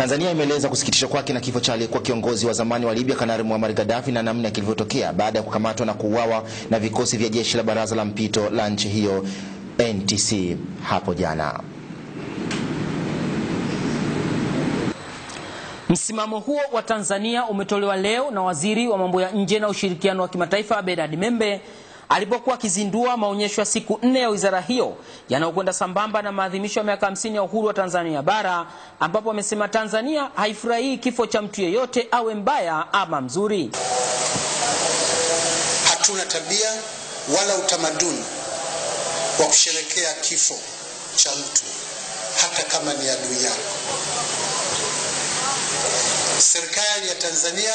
Tanzania imeeleza kusikitishwa kwake na kifo cha aliyekuwa kiongozi wa zamani wa Libya Kanali Muammar Gaddafi na namna kilivyotokea baada ya kukamatwa na kuuawa na vikosi vya jeshi la baraza la mpito la nchi hiyo NTC hapo jana. Msimamo huo wa Tanzania umetolewa leo na Waziri wa Mambo ya Nje na Ushirikiano wa Kimataifa Bernard Membe alipokuwa akizindua maonyesho ya siku 4 ya wizara hiyo yanayokwenda sambamba na maadhimisho ya miaka 50 ya uhuru wa Tanzania bara, ambapo amesema Tanzania haifurahii kifo cha mtu yeyote awe mbaya ama mzuri. Hatuna tabia wala utamaduni wa kusherehekea kifo cha mtu hata kama ni adui yako. Serikali ya Tanzania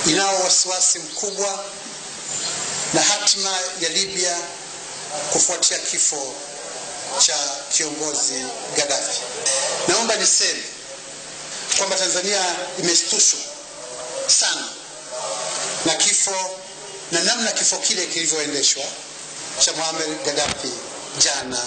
inao wasiwasi mkubwa na hatima ya Libya kufuatia kifo cha kiongozi Gaddafi. Naomba niseme kwamba Tanzania imeshtushwa sana na kifo na namna kifo kile kilivyoendeshwa cha Muammar Gaddafi jana.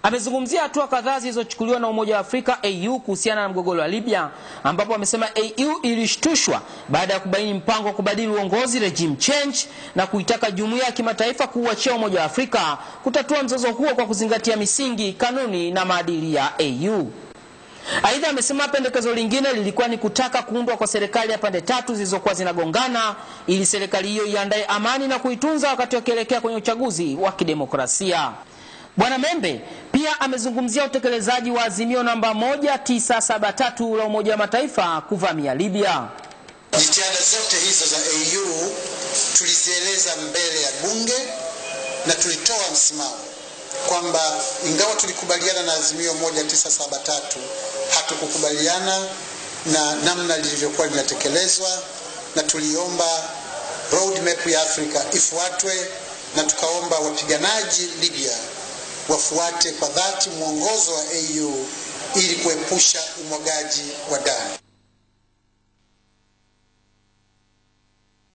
Amezungumzia hatua kadhaa zilizochukuliwa na Umoja wa Afrika AU kuhusiana na mgogoro wa Libya, ambapo amesema AU ilishtushwa baada ya kubaini mpango wa kubadili uongozi regime change na kuitaka jumuiya ya kimataifa kuuachia Umoja wa Afrika kutatua mzozo huo kwa kuzingatia misingi, kanuni na maadili ya AU. Aidha, amesema pendekezo lingine lilikuwa ni kutaka kuundwa kwa serikali ya pande tatu zilizokuwa zinagongana ili serikali hiyo iandae amani na kuitunza wakati wakielekea kwenye uchaguzi wa kidemokrasia. Bwana Membe pia amezungumzia utekelezaji wa azimio namba 1973 la Umoja wa Mataifa kuvamia Libya. Jitihada zote hizo za AU tulizieleza mbele ya bunge na tulitoa msimamo kwamba ingawa tulikubaliana na azimio 1973 hatukukubaliana na namna lilivyokuwa linatekelezwa, na tuliomba roadmap ya Afrika ifuatwe, na tukaomba wapiganaji Libya wafuate kwa dhati mwongozo wa AU ili kuepusha umwagaji wa damu.